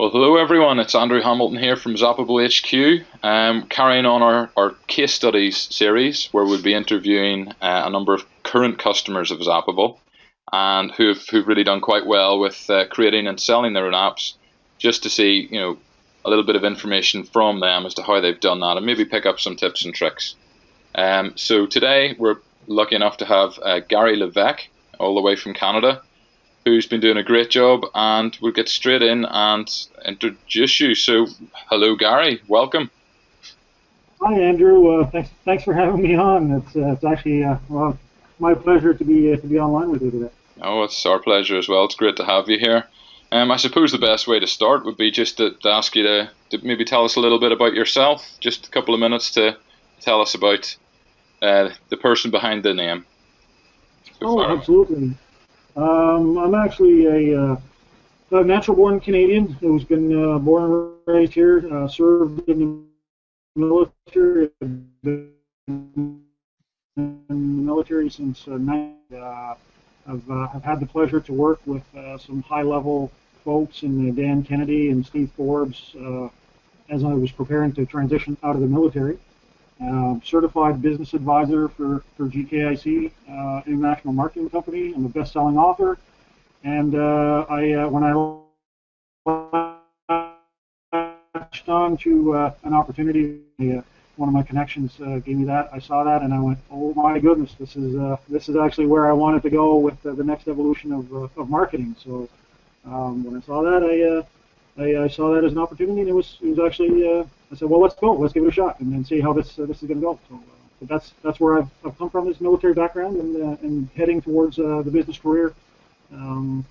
Well, hello everyone. It's Andrew Hamilton here from Zapable HQ, carrying on our case studies series where we'll be interviewing a number of current customers of Zapable and who've really done quite well with creating and selling their own apps, just to see a little bit of information from them as to how they've done that and maybe pick up some tips and tricks. So today we're lucky enough to have Gary Levesque all the way from Canada, who's been doing a great job, and we'll get straight in and introduce you. So, hello, Gary. Welcome. Hi, Andrew. Thanks for having me on. It's actually well, my pleasure to be online with you today. Oh, it's our pleasure as well. It's great to have you here. I suppose the best way to start would be just to ask you to maybe tell us a little bit about yourself. Just a couple of minutes to tell us about the person behind the name. Oh, absolutely. I'm actually a natural-born Canadian who's been born and raised here, served in the military, been in the military since 90. I've had the pleasure to work with some high-level folks in Dan Kennedy and Steve Forbes as I was preparing to transition out of the military. Certified business advisor for GKIC International Marketing Company. I'm a best-selling author, and when I latched on to an opportunity, one of my connections gave me that. I saw that, and I went, "Oh my goodness, this is actually where I wanted to go with the next evolution of marketing." So when I saw that, I saw that as an opportunity, and it was actually I said, well, let's go, let's give it a shot, and then see how this is going to go. So but that's where I've come from, this military background, and heading towards the business career, and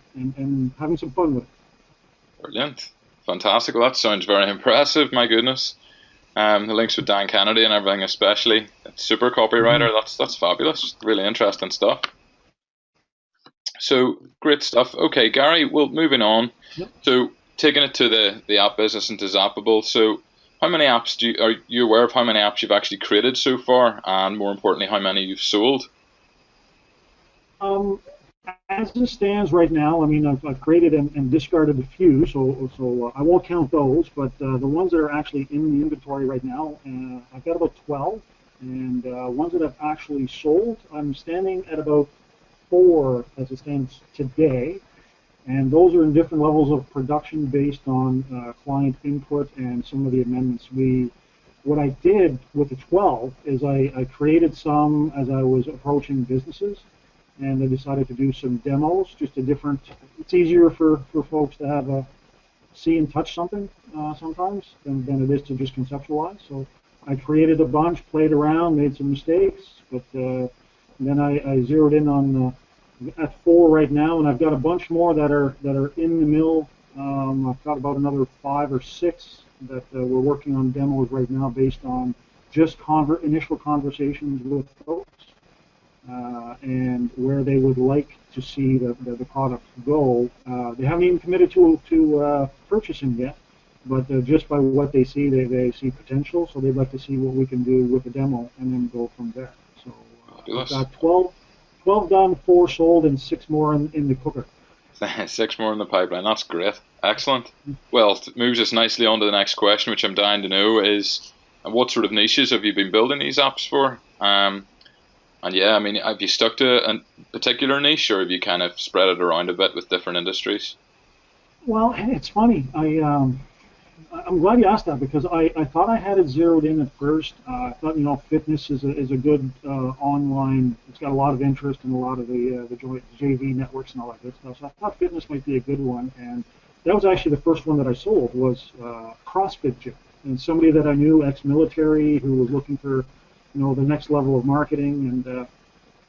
having some fun with it. Brilliant, fantastic. Well, that sounds very impressive. My goodness, the links with Dan Kennedy and everything, especially super copywriter. That's fabulous. Really interesting stuff. So great stuff. Okay, Gary. Well, moving on. Yep. So taking it to the app business and to Zapable. So how many apps are you aware of how many apps you've actually created so far, and more importantly, how many you've sold? As it stands right now, I mean, I've created and discarded a few, so I won't count those, but the ones that are actually in the inventory right now, I've got about 12, and ones that I've actually sold, I'm standing at about 4 as it stands today. And those are in different levels of production based on client input and some of the amendments. What I did with the 12 is I created some as I was approaching businesses, and I decided to do some demos, just a different. It's easier for folks to have see and touch something sometimes than it is to just conceptualize. So I created a bunch, played around, made some mistakes, but then I zeroed in on. At 4 right now, and I've got a bunch more that are in the mill. I've got about another 5 or 6 that we're working on demos right now, based on just initial conversations with folks and where they would like to see the product go. They haven't even committed to purchasing yet, but just by what they see, they see potential. So they'd like to see what we can do with the demo, and then go from there. So I've got 12 done, 4 sold, and 6 more in the cooker. 6 more in the pipeline. That's great. Excellent. Well, it moves us nicely on to the next question, which I'm dying to know is, what sort of niches have you been building these apps for? And yeah, I mean, have you stuck to a particular niche, or have you kind of spread it around a bit with different industries? Well, it's funny. I'm glad you asked that, because I thought I had it zeroed in at first. I thought, fitness is a good online. It's got a lot of interest in a lot of the JV networks and all that good stuff. So I thought fitness might be a good one, and that was actually the first one that I sold, was CrossFit gym. And somebody that I knew, ex-military, who was looking for the next level of marketing,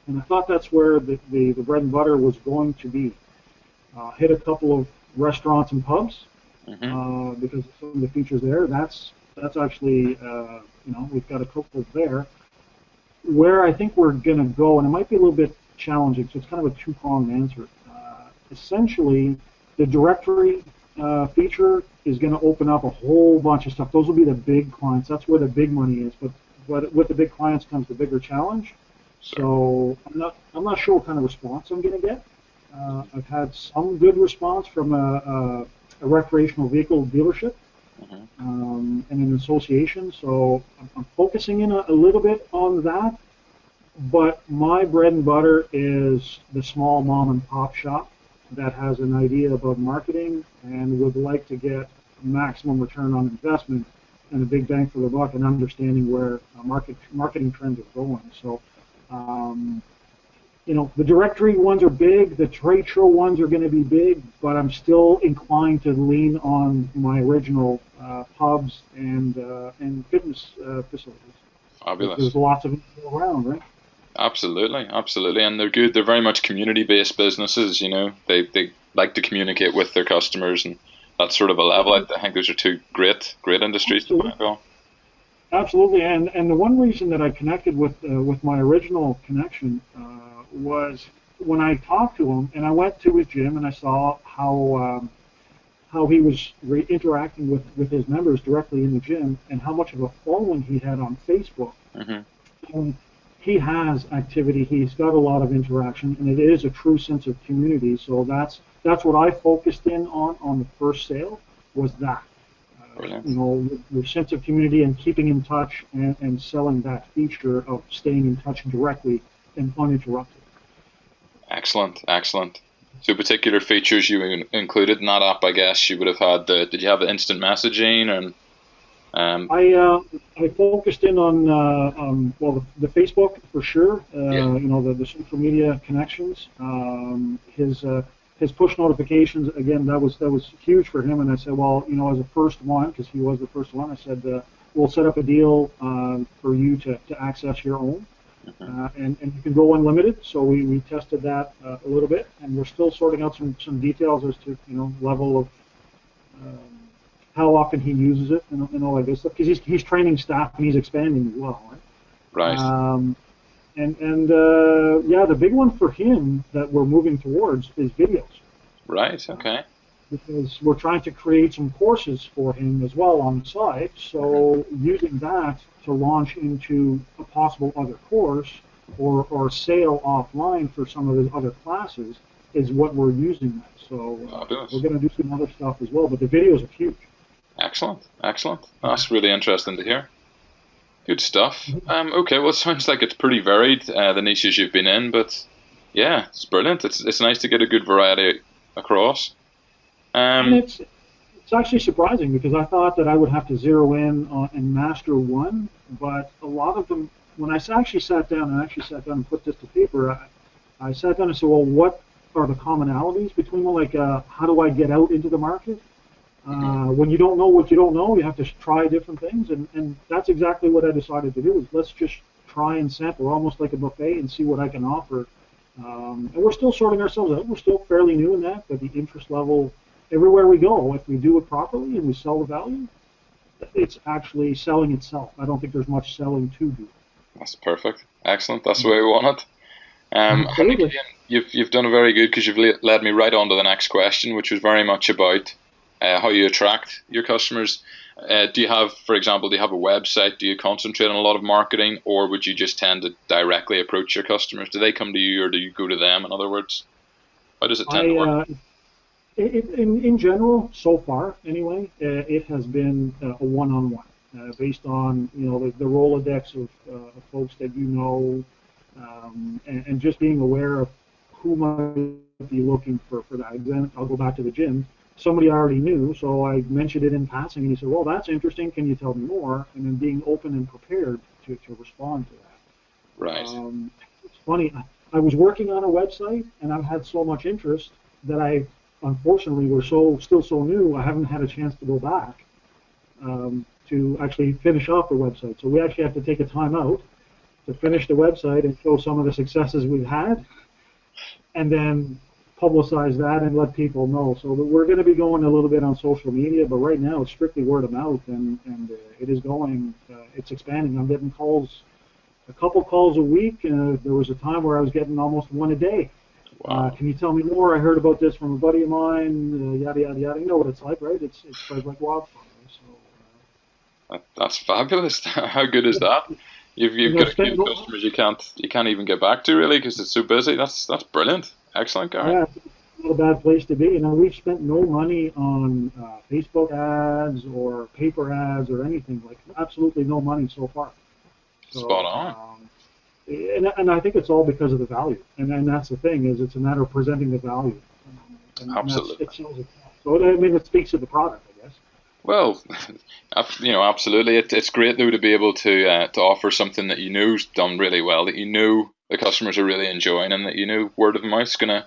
and I thought that's where the bread and butter was going to be. Hit a couple of restaurants and pubs. Because of some of the features there. That's actually, we've got a couple there. Where I think we're going to go, and it might be a little bit challenging, so it's kind of a two-pronged answer. Essentially, the directory feature is going to open up a whole bunch of stuff. Those will be the big clients. That's where the big money is. But with the big clients comes the bigger challenge. So I'm not sure what kind of response I'm going to get. I've had some good response from a recreational vehicle dealership Hmm. and an association. So I'm focusing in a little bit on that. But my bread and butter is the small mom and pop shop that has an idea about marketing and would like to get maximum return on investment and a big bang for the buck and understanding where marketing trends are going. So, um, the directory ones are big, the trade show ones are going to be big, but I'm still inclined to lean on my original pubs and fitness facilities. Fabulous. There's lots of them around, right? Absolutely, absolutely, and they're good. They're very much community-based businesses. They like to communicate with their customers, and that sort of a level. I think those are two great industries to Absolutely. put on. Absolutely, and the one reason that I connected with my original connection was when I talked to him, and I went to his gym, and I saw how he was interacting with his members directly in the gym, and how much of a following he had on Facebook. Hmm. And he has activity. He's got a lot of interaction, and it is a true sense of community. So that's what I focused in on the first sale was that. Brilliant. Your sense of community and keeping in touch and selling that feature of staying in touch directly and uninterrupted. Excellent, excellent. So particular features you included in that app, I guess you would have had did you have the instant messaging and I I focused in on well the Facebook for sure. yeah. The social media connections. His push notifications again that was huge for him. And I said, well, as a first one, because he was the first one, I said we'll set up a deal for you to access your own. Hmm. And you can go unlimited. So we tested that a little bit, and we're still sorting out some details as to level of um, how often he uses it and all that good stuff. Because he's training staff and he's expanding as well. Right? Right, Yeah, the big one for him that we're moving towards is videos. right, Uh, okay. because we're trying to create some courses for him as well on the side. Hmm. So using that to launch into a possible other course or sale offline for some of his other classes is what we're using that. So we're Fabulous. going to do some other stuff as well, but the videos are huge. Excellent, excellent. That's really interesting to hear. Good stuff. Okay, well, it sounds like it's pretty varied, the niches you've been in, but yeah, it's brilliant. It's nice to get a good variety across. And Um, it's actually surprising because I thought that I would have to zero in on and master one, but a lot of them, when I actually sat down and put this to paper, I sat down and said, well, what are the commonalities between them? Like, how do I get out into the market? mhm. When you don't know what you don't know, you have to try different things, and that's exactly what I decided to do. Is let's just try and sample, almost like a buffet, and see what I can offer. And we're still sorting ourselves out. We're still fairly new in that, but the interest level everywhere we go, if we do it properly and we sell the value, it's actually selling itself. I don't think there's much selling to do. That's perfect. Excellent. That's the way we want it. I think Absolutely. Ian, you've done a very good because you've led me right on to the next question, which was very much about how you attract your customers. Do you have, for example, do you have a website? Do you concentrate on a lot of marketing, or would you just tend to directly approach your customers? Do they come to you, or do you go to them? In other words, how does it tend to I work? in general, so far anyway, it has been a one-on-one, based on the Rolodex of folks that and just being aware of who might be looking for that. Then I'll go back to the gym. Somebody I already knew, so I mentioned it in passing, and he said, "Well, that's interesting. Can you tell me more?" And then being open and prepared to respond to that. Right. It's funny. I was working on a website, and I've had so much interest that I, unfortunately, we're still so new. I haven't had a chance to go back to actually finish off the website. So we actually have to take a time out to finish the website and show some of the successes we've had, and then publicize that and let people know. So we're going to be going a little bit on social media, but right now it's strictly word of mouth, and it is going, it's expanding. I'm getting calls, a couple calls a week. There was a time where I was getting almost one a day. Wow. Can you tell me more? I heard about this from a buddy of mine. Yada yada yada. You know what it's like, right? It's spread like wildfire. So, That's fabulous. How good is that? You've got I've a queue spent of customers you can't even get back to really because it's so busy. That's brilliant. Excellent, Gary. yeah, not a bad place to be. You know, we've spent no money on Facebook ads or paper ads or anything, like absolutely no money so far. Spot So, on. and I think it's all because of the value. And that's the thing, is it's a matter of presenting the value. And that's, Absolutely. it sells it. So, I mean, it speaks to the product, I guess. Well, absolutely. It's great though to be able to offer something that you know's done really well, that you know the customers are really enjoying, and that you know word of mouth's gonna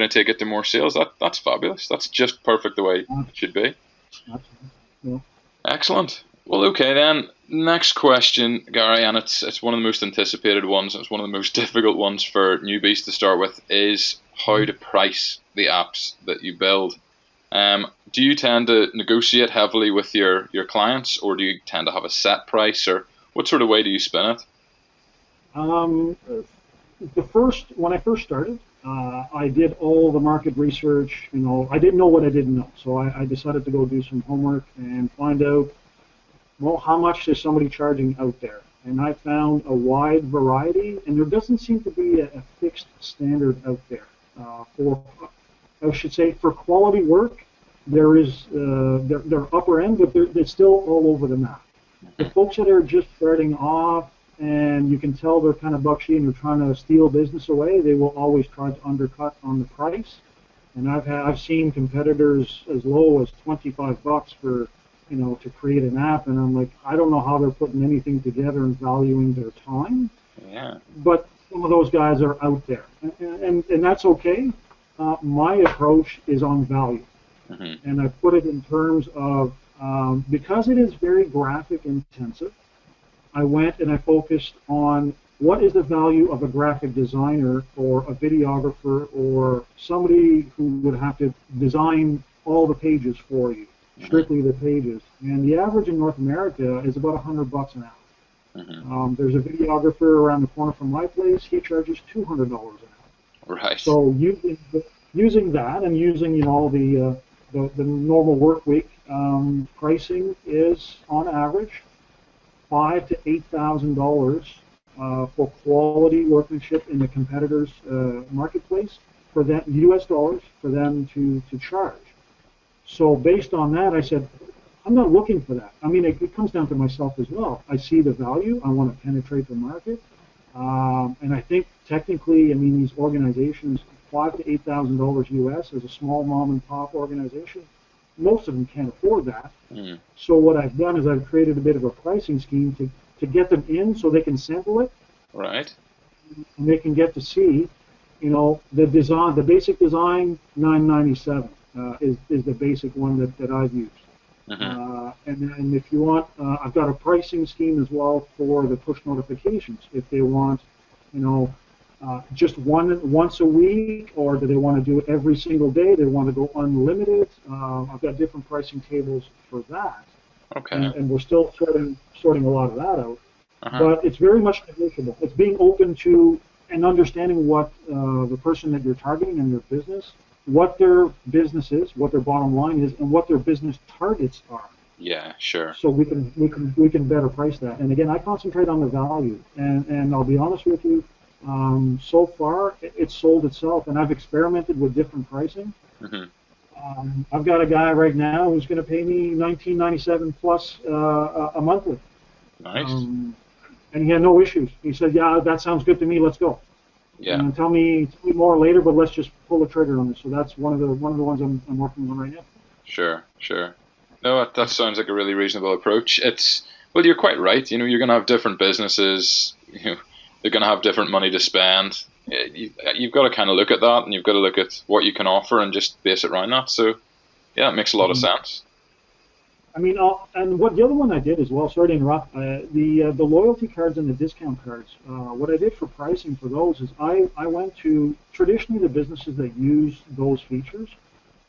take it to more sales. That's fabulous. That's just perfect the way it should be. Absolutely. Yeah. Excellent. Well, okay then. Next question, Gary, and it's one of the most anticipated ones. It's one of the most difficult ones for newbies to start with. Is how to price the apps that you build. Do you tend to negotiate heavily with your clients, or do you tend to have a set price, or what sort of way do you spin it? Um, when I first started, I did all the market research. You know, I didn't know what I didn't know, so I decided to go do some homework and find out, well, how much is somebody charging out there? And I found a wide variety, and there doesn't seem to be a fixed standard out there. For, I should say, for quality work, there is their upper end, but they're still all over the map. The folks that are just starting off, and you can tell they're kind of buckshy and they're trying to steal business away, they will always try to undercut on the price. And I've seen competitors as low as $25 for, you know, to create an app, and I'm like, I don't know how they're putting anything together and valuing their time. Yeah. But some of those guys are out there, and that's okay. My approach is on value, and I put it in terms of, because it is very graphic intensive, I went and I focused on what is the value of a graphic designer or a videographer or somebody who would have to design all the pages for you, strictly the pages. And the average in North America is about $100 an hour. There's a videographer around the corner from my place. He charges $200 an hour. Right. So using that and using, you know, the normal work week, pricing is on average $5,000 to $8,000 for quality workmanship in the competitors' marketplace, for them, U.S. dollars, for them to charge. So based on that, I said, I'm not looking for that. I mean, it comes down to myself as well. I see the value. I want to penetrate the market. And I think technically, I mean, these organizations, $5,000 to $8,000 U.S. as a small mom and pop organization, most of them can't afford that. So what I've done is I've created a bit of a pricing scheme to get them in so they can sample it. Right. And they can get to see, you know, the design, the basic design, $997 is the basic one that I've used. And then if you want, I've got a pricing scheme as well for the push notifications. If they want, you know, just once a week, or do they want to do it every single day? They want to go unlimited. I've got different pricing tables for that. Okay. And we're still sorting a lot of that out. But it's very much negotiable. It's being open to and understanding what the person that you're targeting and their business, what their business is, what their bottom line is, and what their business targets are. Yeah, sure. So we can better price that. And again, I concentrate on the value. And I'll be honest with you, so far it's sold itself. And I've experimented with different pricing. I've got a guy right now who's going to pay me $19.97 plus a monthly. Nice. And he had no issues. He said, "Yeah, that sounds good to me. Let's go." Yeah. And tell me more later, but let's just pull the trigger on this. So that's one of the ones I'm working on right now. Sure. No, that sounds like a really reasonable approach. Well, you're quite right. You know, you're going to have different businesses. You know, they're going to have different money to spend. You've got to kind of look at that, and you've got to look at what you can offer and just base it around that. So, yeah, it makes a lot of sense. I mean, and what the other one I did as well, sorry to interrupt, the loyalty cards and the discount cards, what I did for pricing for those is I went to, traditionally the businesses that use those features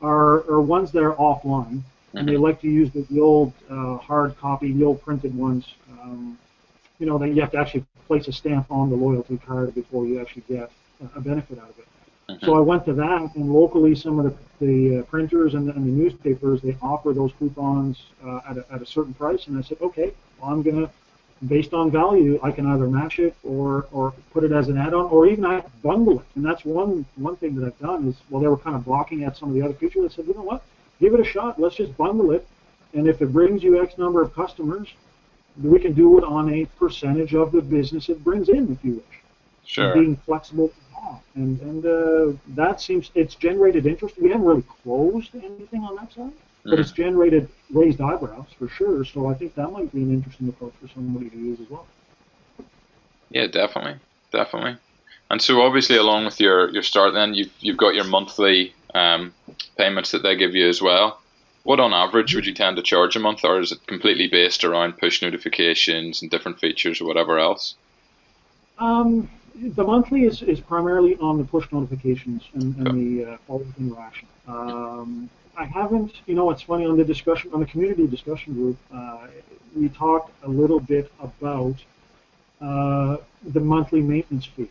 are ones that are offline, and they like to use the old hard copy, the old printed ones, you know, that you have to actually place a stamp on the loyalty card before you actually get a benefit out of it. So I went to that, and locally some of the printers and the newspapers, they offer those coupons at a certain price, and I said, okay, well, I'm going to based on value, I can either match it or put it as an add-on, or even I bundle it. And that's one thing that I've done is, well, they were kind of balking at some of the other features. I said, you know what, give it a shot. Let's just bundle it, and if it brings you X number of customers, we can do it on a percentage of the business it brings in, if you wish. Sure. And being flexible, and that seems, it's generated interest. We haven't really closed anything on that side, but it's generated raised eyebrows for sure. So I think that might be an interesting approach for somebody to use as well. Yeah, definitely. And so obviously, along with your start, then you've got your monthly payments that they give you as well. What on average would you tend to charge a month, or is it completely based around push notifications and different features or whatever else? The monthly is primarily on the push notifications and the follow-up interaction. I haven't, it's funny, on the community discussion group, we talked a little bit about the monthly maintenance fee.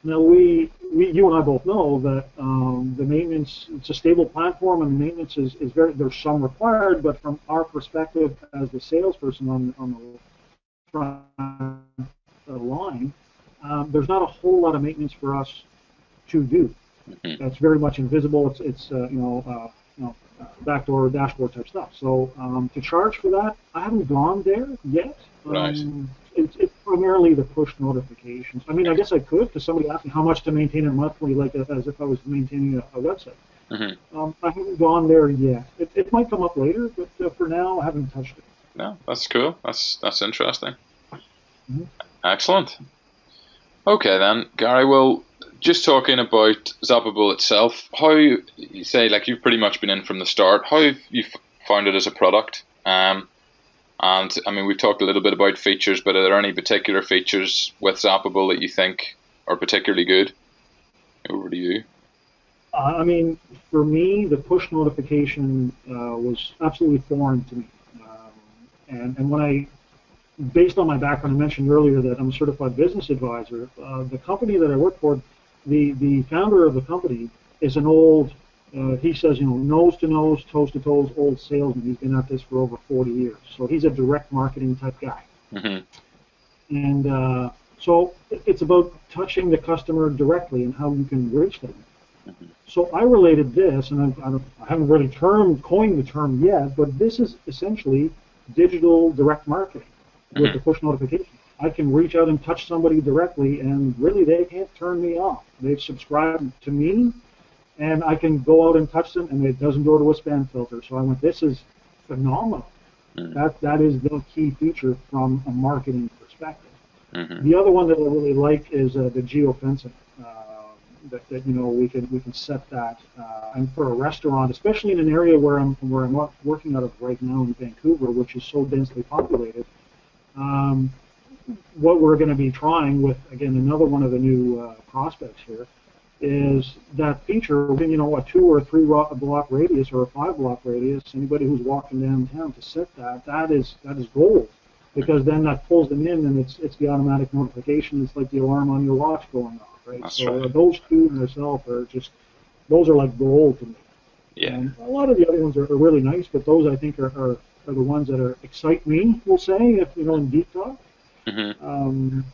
Now, you and I both know that the maintenance, it's a stable platform, and the maintenance is very, there's some required, but from our perspective as the salesperson on the front line, there's not a whole lot of maintenance for us to do. That's very much invisible. It's backdoor dashboard type stuff. So to charge for that, I haven't gone there yet. Right. It's primarily the push notifications. I mean, I guess I could, because somebody asked me how much to maintain it monthly, like as if I was maintaining a website. I haven't gone there yet. It might come up later, but for now, I haven't touched it. No, that's cool. That's interesting. Excellent. Okay then, Gary. Well, just talking about Zapable itself, how you say, like, you've pretty much been in from the start. How have you found it as a product? And I mean, we've talked a little bit about features, but are there any particular features with Zapable that you think are particularly good? Over to you. I mean, for me, the push notification was absolutely foreign to me. And when based on my background, I mentioned earlier that I'm a certified business advisor. The company that I work for, the founder of the company is an old, he says, nose to nose, toes to toes, old salesman. He's been at this for over 40 years. So he's a direct marketing type guy. And so it's about touching the customer directly and how you can reach them. So I related this, and I haven't really coined the term yet, but this is essentially digital direct marketing with the push notification. I can reach out and touch somebody directly, and really they can't turn me off. They've subscribed to me, and I can go out and touch them, and it doesn't go to a spam filter. So I went, this is phenomenal. That is the key feature from a marketing perspective. The other one that I really like is the geofencing. That we can set that, and for a restaurant, especially in an area where I'm working out of right now in Vancouver, which is so densely populated. What we're going to be trying with, again, another one of the new prospects here, is that feature within, a 2 or 3 block radius or a 5 block radius. Anybody who's walking downtown to set that is gold, because then that pulls them in, and it's the automatic notification. It's like the alarm on your watch going off, right? That's so right. Those two in themselves are those are like gold to me. Yeah. And a lot of the other ones are really nice, but those I think are the ones that excite me, we'll say, if in deep talk. And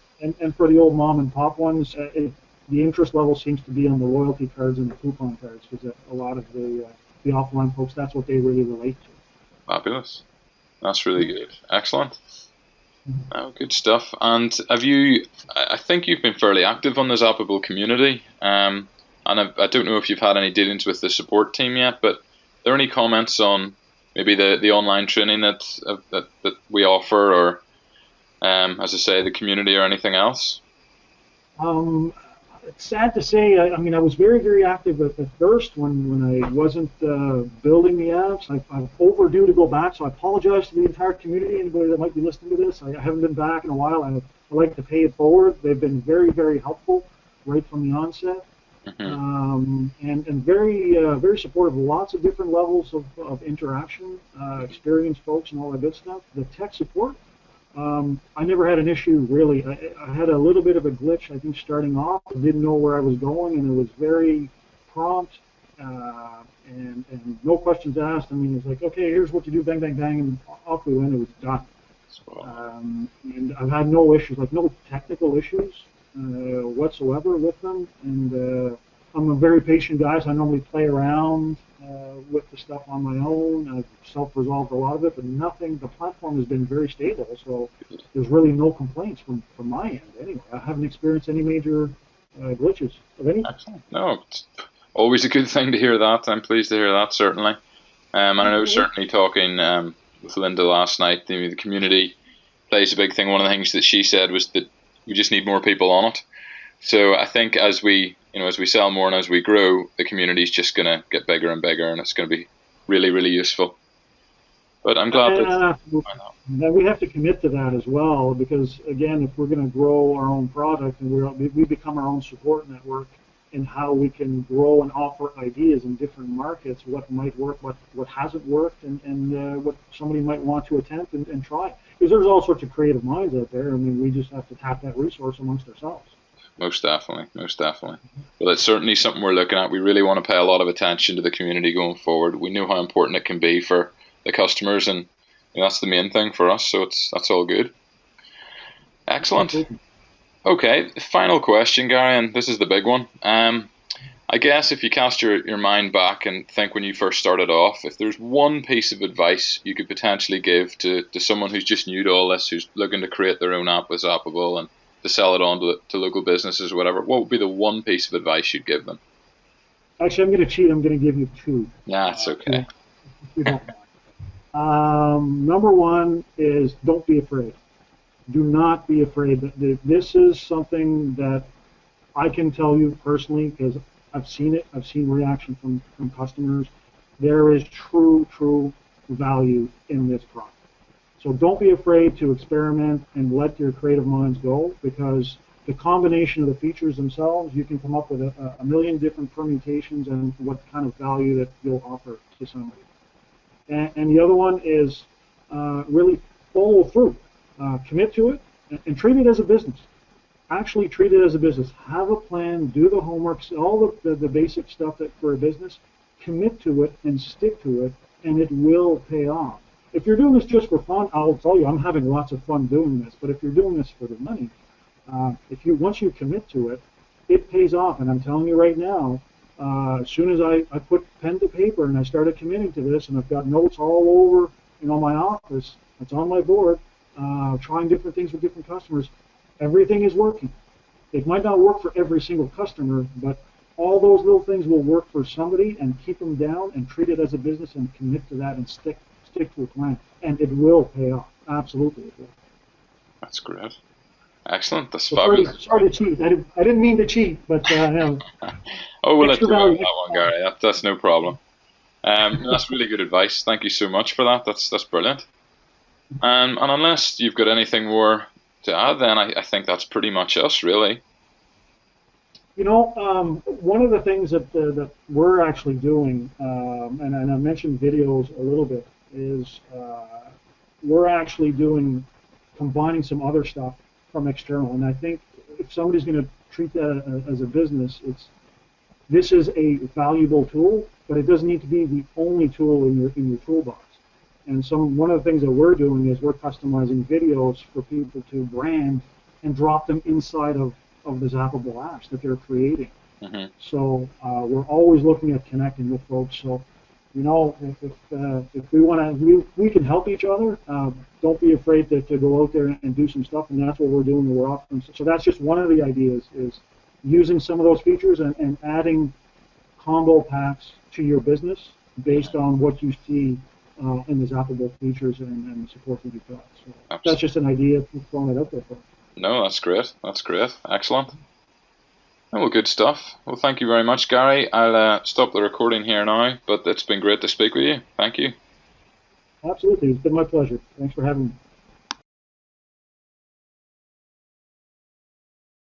for the old mom and pop ones, the interest level seems to be on the loyalty cards and the coupon cards, because a lot of the offline folks, that's what they really relate to. Fabulous. That's really good. Excellent. Oh, good stuff. And I think you've been fairly active on the Zapable community, and I don't know if you've had any dealings with the support team yet, but are there any comments on maybe the online training that we offer, or as I say, the community, or anything else? It's sad to say. I mean, I was very, very active at first when I wasn't building the apps. I'm overdue to go back, so I apologize to the entire community, anybody that might be listening to this. I haven't been back in a while. I like to pay it forward. They've been very, very helpful right from the onset. And very, very supportive. Lots of different levels of interaction, experienced folks, and all that good stuff. The tech support, I never had an issue, really. I had a little bit of a glitch, I think, starting off. I didn't know where I was going, and it was very prompt, and no questions asked. I mean, it's like, okay, here's what you do, bang, bang, bang, and off we went. It was done. So, And I've had no issues, like no technical issues whatsoever with them. And I'm a very patient guy, so I normally play around with the stuff on my own. I've self-resolved a lot of it, but nothing. The platform has been very stable, so there's really no complaints from my end. Anyway, I haven't experienced any major glitches of any. excellent. No, it's always a good thing to hear that. I'm pleased to hear that, certainly. And I know certainly talking with Linda last night, the community plays a big thing. One of the things that she said was that we just need more people on it. So I think as we, as we sell more and as we grow, the community is just going to get bigger and bigger, and it's going to be really, really useful. But I'm glad that. And we have to commit to that as well, because again, if we're going to grow our own product and we become our own support network in how we can grow and offer ideas in different markets, what might work, what hasn't worked, and what somebody might want to attempt and try. Because there's all sorts of creative minds out there. I mean, we just have to tap that resource amongst ourselves. Most definitely, most definitely. Well, it's certainly something we're looking at. We really want to pay a lot of attention to the community going forward. We know how important it can be for the customers, and that's the main thing for us. So that's all good. Excellent. Okay, final question, Gary, and this is the big one. I guess if you cast your mind back and think when you first started off, if there's one piece of advice you could potentially give to someone who's just new to all this, who's looking to create their own app with Zapable and to sell it on to local businesses or whatever, what would be the one piece of advice you'd give them? Actually, I'm going to cheat. I'm going to give you two. Yeah, it's okay. If you don't mind. Number one is don't be afraid. Do not be afraid. This is something that I can tell you personally because I've seen it. I've seen reaction from customers. There is true value in this product. So don't be afraid to experiment and let your creative minds go, because the combination of the features themselves, you can come up with a million different permutations and what kind of value that you'll offer to somebody. And the other one is really follow through. Commit to it and treat it as a business. Actually treat it as a business. Have a plan, do the homework, all the basic stuff that for a business, commit to it and stick to it, and it will pay off. If you're doing this just for fun, I'll tell you, I'm having lots of fun doing this. But if you're doing this for the money, once you commit to it, it pays off. And I'm telling you right now, as soon as I put pen to paper and I started committing to this, and I've got notes all over, my office. It's on my board, trying different things with different customers. Everything is working. It might not work for every single customer, but all those little things will work for somebody, and keep them down and treat it as a business and commit to that and stick to a plan, and it will pay off. Absolutely, it will. That's great. Excellent. That's so fabulous. Sorry to cheat. I didn't mean to cheat, but oh, we'll let you have that one, Gary. That's no problem. That's really good advice. Thank you so much for that. That's brilliant. And unless you've got anything more to add, then I think that's pretty much us, really. One of the things that we're actually doing, and I mentioned videos a little bit, is we're actually combining some other stuff from external. And I think if somebody's going to treat that as a business, this is a valuable tool, but it doesn't need to be the only tool in your toolbox. And one of the things that we're doing is we're customizing videos for people to brand and drop them inside of the Zapable apps that they're creating. Mm-hmm. So we're always looking at connecting with folks. So if we want to, we can help each other. Don't be afraid to go out there and do some stuff, and that's what we're doing. We're offering. So that's just one of the ideas, is using some of those features and adding combo packs to your business based on what you see in the Zapable features and support that you've got. So that's just an idea, throwing it out there for you. No, that's great. That's great. Excellent. Well, good stuff. Well, thank you very much, Gary. I'll stop the recording here now, but it's been great to speak with you. Thank you. Absolutely. It's been my pleasure. Thanks for having me.